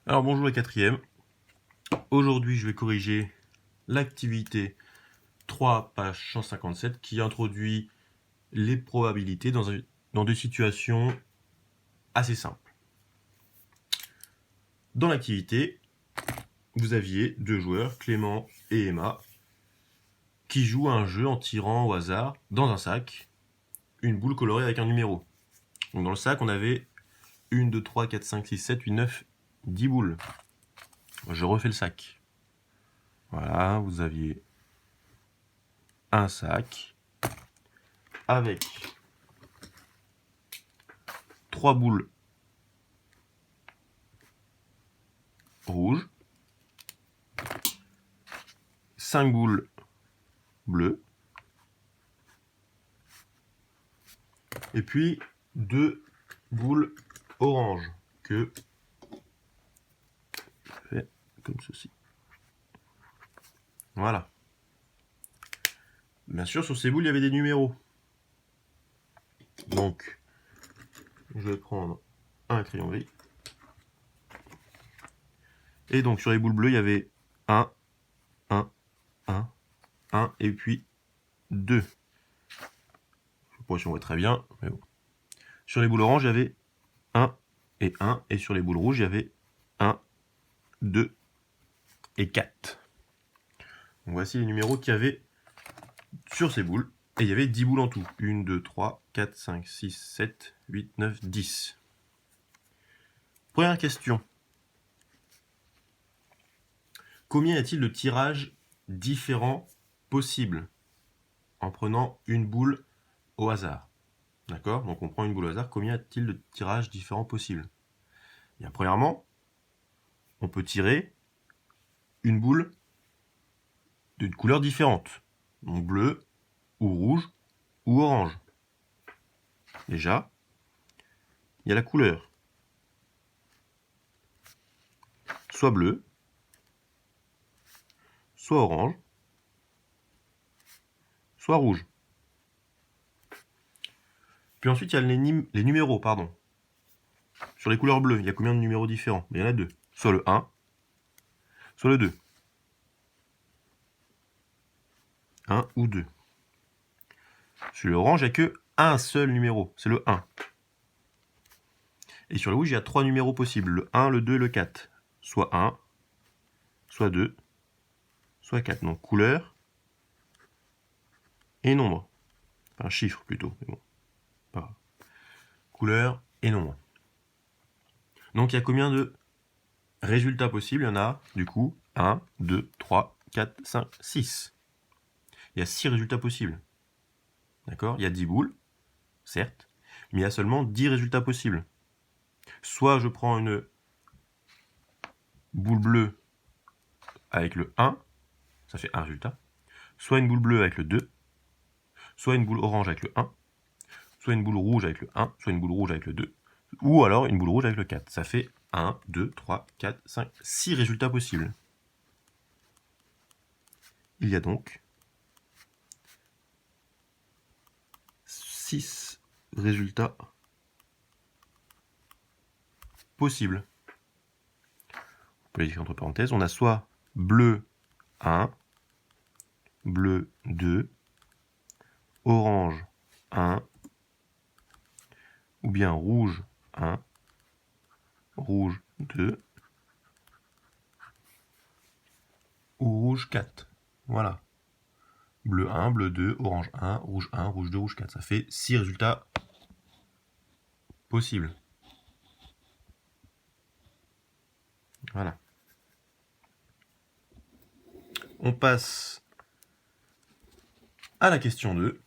Alors bonjour la quatrième. Aujourd'hui je vais corriger l'activité 3, page 157, qui introduit les probabilités dans des situations assez simples. Dans l'activité, vous aviez deux joueurs, Clément et Emma, qui jouent à un jeu en tirant au hasard, dans un sac, une boule colorée avec un numéro. Donc dans le sac, on avait 1, 2, 3, 4, 5, 6, 7, 8, 9, 10 boules. Je refais le sac. Voilà, vous aviez un sac avec 3 boules rouges, 5 boules bleues, et puis 2 boules oranges que je fais comme ceci. Voilà. Bien sûr, sur ces boules, il y avait des numéros. Donc, je vais prendre un crayon gris. Et donc, sur les boules bleues, il y avait 1, 1, 1, 1, et puis 2. Je ne sais pas si on voit très bien, mais bon. Sur les boules oranges, il y avait 1 et 1, et sur les boules rouges, il y avait 1, 2 et 4. Donc, voici les numéros qu'il y avait sur ces boules. Et il y avait 10 boules en tout. 1, 2, 3, 4, 5, 6, 7, 8, 9, 10. Première question. Combien y a-t-il de tirages différents possibles en prenant une boule au hasard? D'accord? Donc on prend une boule au hasard. Combien y a-t-il de tirages différents possibles? Bien, premièrement, on peut tirer une boule d'une couleur différente. Donc bleu, ou rouge, ou orange. Déjà, il y a la couleur. Soit bleu, soit orange, soit rouge. Puis ensuite, il y a les numéros, pardon. Sur les couleurs bleues, il y a combien de numéros différents? Il y en a deux. Soit le 1, soit le 2. 1 ou 2. Sur le orange, il n'y a que un seul numéro, c'est le 1. Et sur le rouge, il y a 3 numéros possibles, le 1, le 2 et le 4. Soit 1, soit 2, soit 4. Donc couleur et nombre. Enfin chiffre plutôt, mais bon, pas grave. Couleur et nombre. Donc il y a combien de résultats possibles? Il y en a, du coup, 1, 2, 3, 4, 5, 6. Il y a 6 résultats possibles. D'accord? Il y a 10 boules, certes, mais il y a seulement 10 résultats possibles. Soit je prends une boule bleue avec le 1, ça fait un résultat. Soit une boule bleue avec le 2, soit une boule orange avec le 1, soit une boule rouge avec le 1, soit une boule rouge avec le 2, ou alors une boule rouge avec le 4. Ça fait 1, 2, 3, 4, 5, 6 résultats possibles. Il y a donc 6 résultats possibles. On peut les écrire entre parenthèses. On a soit bleu 1, bleu 2, orange 1, ou bien rouge 1, rouge 2, ou rouge 4. Voilà. Bleu 1, bleu 2, orange 1, rouge 2, rouge 4. Ça fait 6 résultats possibles. Voilà. On passe à la question 2.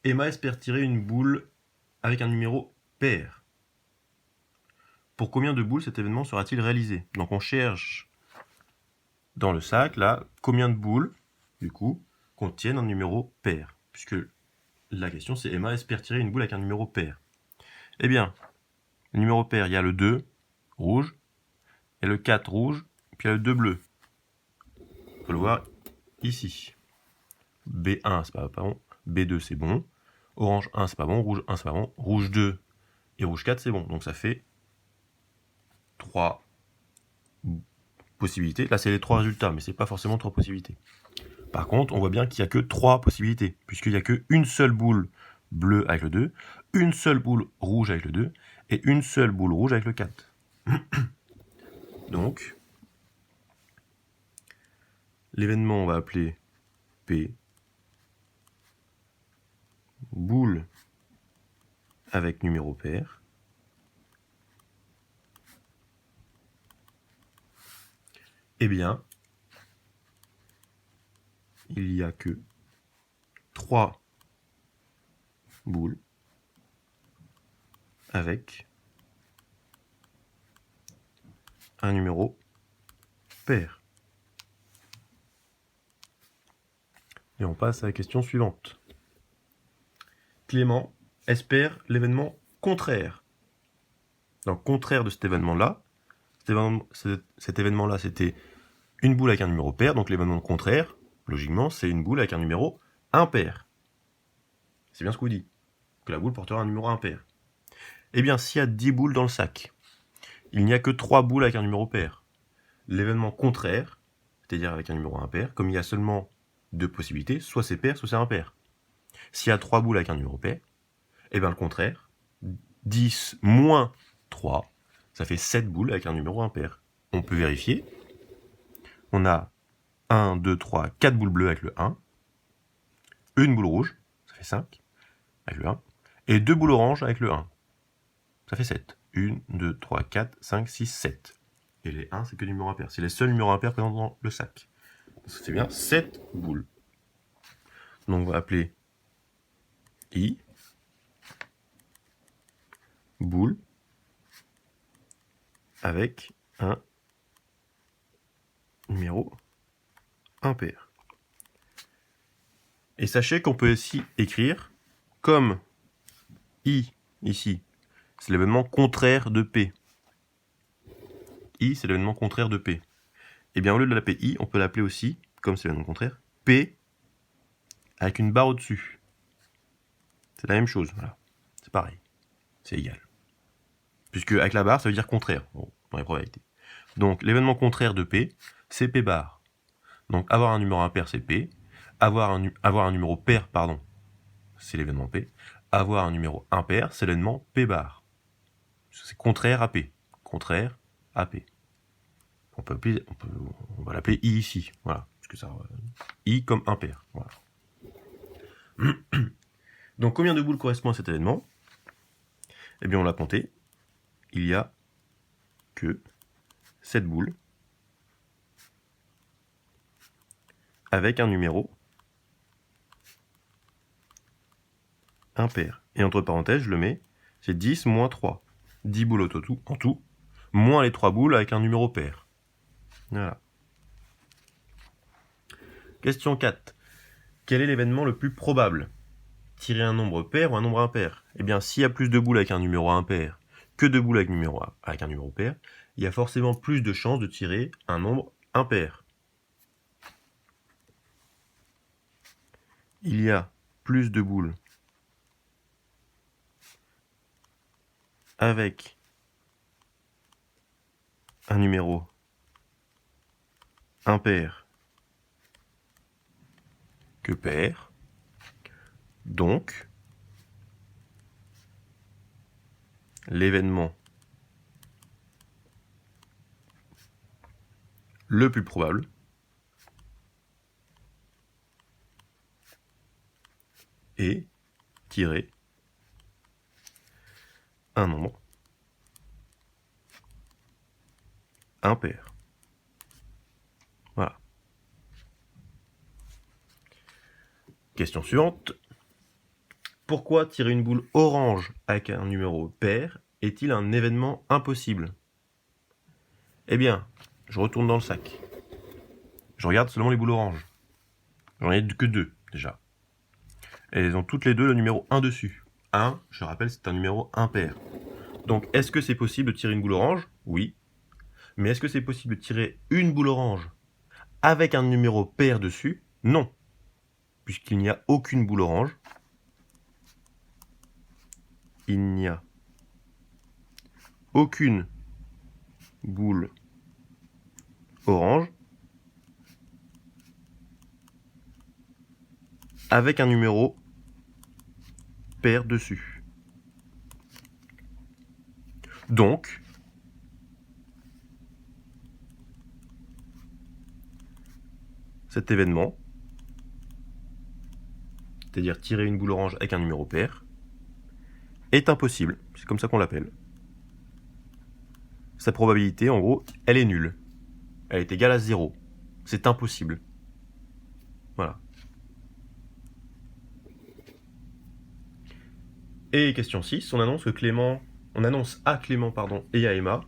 Emma espère tirer une boule avec un numéro pair. Pour combien de boules cet événement sera-t-il réalisé? Donc on cherche dans le sac, là, combien de boules, du coup, contiennent un numéro pair. Puisque la question c'est Emma espère tirer une boule avec un numéro pair. Eh bien, le numéro pair, il y a le 2 rouge, il y a le 4 rouge, puis il y a le 2 bleu. On peut le voir ici. B1 c'est pas bon, B2 c'est bon, orange 1 c'est pas bon, rouge 1 c'est pas bon, rouge 2 et rouge 4 c'est bon. Donc ça fait 3 possibilités. Là, c'est les 3 résultats, mais c'est pas forcément 3 possibilités. Par contre, on voit bien qu'il n'y a que 3 possibilités, puisqu'il n'y a qu'une seule boule bleue avec le 2, une seule boule rouge avec le 2, et une seule boule rouge avec le 4. Donc, l'événement, on va appeler P, boule avec numéro pair, eh bien, il n'y a que 3 boules avec un numéro pair. Et on passe à la question suivante. Clément espère l'événement contraire. Donc, contraire de cet événement-là, cet événement-là, c'était une boule avec un numéro pair, donc l'événement contraire, logiquement, c'est une boule avec un numéro impair. C'est bien ce qu'on vous dit, que la boule portera un numéro impair. Eh bien, s'il y a 10 boules dans le sac, il n'y a que 3 boules avec un numéro pair. L'événement contraire, c'est-à-dire avec un numéro impair, comme il y a seulement 2 possibilités, soit c'est pair, soit c'est impair. S'il y a 3 boules avec un numéro pair, eh bien le contraire, 10 moins 3, ça fait 7 boules avec un numéro impair. On peut vérifier. On a 1, 2, 3, 4 boules bleues avec le 1, une boule rouge, ça fait 5, avec le 1, et 2 boules oranges avec le 1, ça fait 7. 1, 2, 3, 4, 5, 6, 7. Et les 1, c'est que numéro impair. C'est les seuls numéros impairs présents dans le sac. Ça fait bien 7 boules. Donc on va appeler I, boule, avec un numéro impair. Et sachez qu'on peut aussi écrire comme I, ici, c'est l'événement contraire de P. I, c'est l'événement contraire de P. Et bien au lieu de l'appeler I, on peut l'appeler aussi, comme c'est l'événement contraire, P avec une barre au-dessus. C'est la même chose, voilà. C'est pareil. C'est égal. Puisque avec la barre, ça veut dire contraire, bon, dans les probabilités. Donc l'événement contraire de P, c'est P bar. Donc avoir un numéro impair, c'est P. Avoir un numéro pair, pardon, c'est l'événement P. Avoir un numéro impair, c'est l'événement P bar. C'est contraire à P. Contraire à P. On va l'appeler I ici. Voilà. Parce que ça, I comme impair. Voilà. Donc combien de boules correspond à cet événement? Eh bien on l'a compté. Il y a que 7 boules avec un numéro impair. Et entre parenthèses, je le mets, c'est 10 moins 3. 10 boules en tout, moins les 3 boules avec un numéro pair. Voilà. Question 4. Quel est l'événement le plus probable? Tirer un nombre pair ou un nombre impair? Eh bien, s'il y a plus de boules avec un numéro impair que de boules avec un numéro pair, il y a forcément plus de chances de tirer un nombre impair. Il y a plus de boules avec un numéro impair que pair. Donc, l'événement le plus probable est tirer un nombre impair. Voilà. Question suivante. Pourquoi tirer une boule orange avec un numéro pair est-il un événement impossible? Eh bien, je retourne dans le sac. Je regarde seulement les boules oranges. J'en ai que 2 déjà. Et elles ont toutes les deux le numéro 1 dessus. 1, je rappelle, c'est un numéro impair. Donc, est-ce que c'est possible de tirer une boule orange? Oui. Mais est-ce que c'est possible de tirer une boule orange avec un numéro pair dessus? Non. Puisqu'il n'y a aucune boule orange. Il n'y a aucune boule orange avec un numéro pair dessus. Donc, cet événement, c'est-à-dire tirer une boule orange avec un numéro pair, est impossible. C'est comme ça qu'on l'appelle. Sa probabilité, en gros, elle est nulle. Elle est égale à 0. C'est impossible. Voilà. Et question 6, on annonce à Clément et à Emma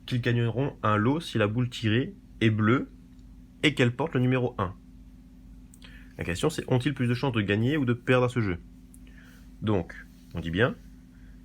qu'ils gagneront un lot si la boule tirée est bleue et qu'elle porte le numéro 1. La question c'est, ont-ils plus de chances de gagner ou de perdre à ce jeu? Donc, on dit bien,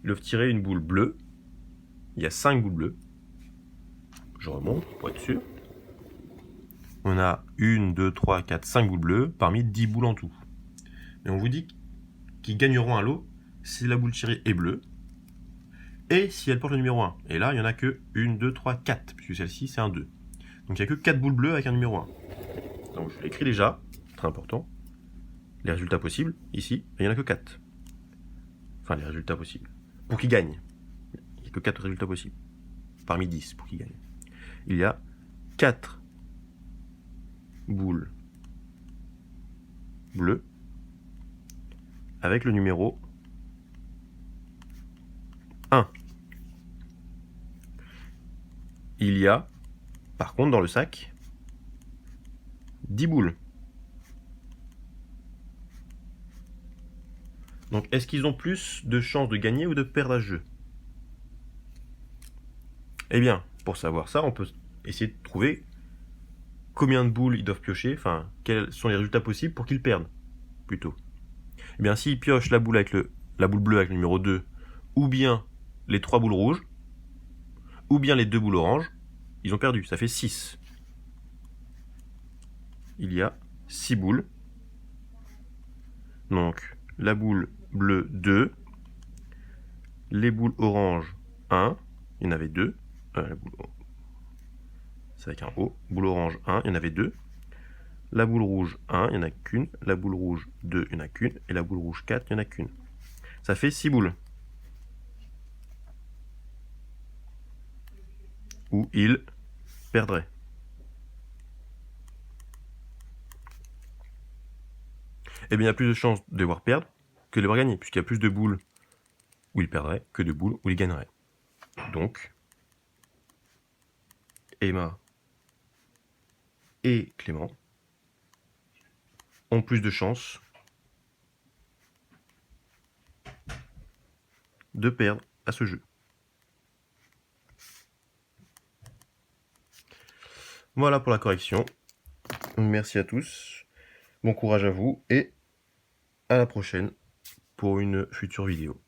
ils doivent tirer une boule bleue. Il y a 5 boules bleues. Je remonte pour être sûr. On a 1, 2, 3, 4, 5 boules bleues parmi 10 boules en tout. Et on vous dit qu'ils gagneront un lot si la boule tirée est bleue et si elle porte le numéro 1. Et là, il n'y en a que 1, 2, 3, 4, puisque celle-ci, c'est un 2. Donc il n'y a que 4 boules bleues avec un numéro 1. Donc je l'écris déjà, très important. Les résultats possibles, ici, il n'y en a que 4. Enfin, les résultats possibles. Pour qu'il gagne. Il n'y a que 4 résultats possibles. Parmi 10 pour qu'il gagne. Il y a 4 boules bleues avec le numéro 1. Il y a, par contre, dans le sac, 10 boules. Donc, est-ce qu'ils ont plus de chances de gagner ou de perdre à ce jeu? Eh bien, pour savoir ça, on peut essayer de trouver combien de boules ils doivent piocher, enfin, quels sont les résultats possibles pour qu'ils perdent, plutôt. Eh bien, s'ils piochent la boule bleue avec le numéro 2, ou bien les 3 boules rouges, ou bien les 2 boules oranges, ils ont perdu, ça fait 6. Il y a 6 boules. Donc, la boule bleue 2, les boules oranges 1, il y en avait 2. C'est avec un O. Boule orange 1, il y en avait 2. La boule rouge 1, il n'y en a qu'une. La boule rouge 2, il n'y en a qu'une. Et la boule rouge 4, il n'y en a qu'une. Ça fait 6 boules. Où il perdrait. Eh bien, il y a plus de chances de les voir perdre que de les voir gagner, puisqu'il y a plus de boules où il perdrait que de boules où il gagnerait. Donc, Emma et Clément ont plus de chances de perdre à ce jeu. Voilà pour la correction. Merci à tous. Bon courage à vous et à la prochaine pour une future vidéo.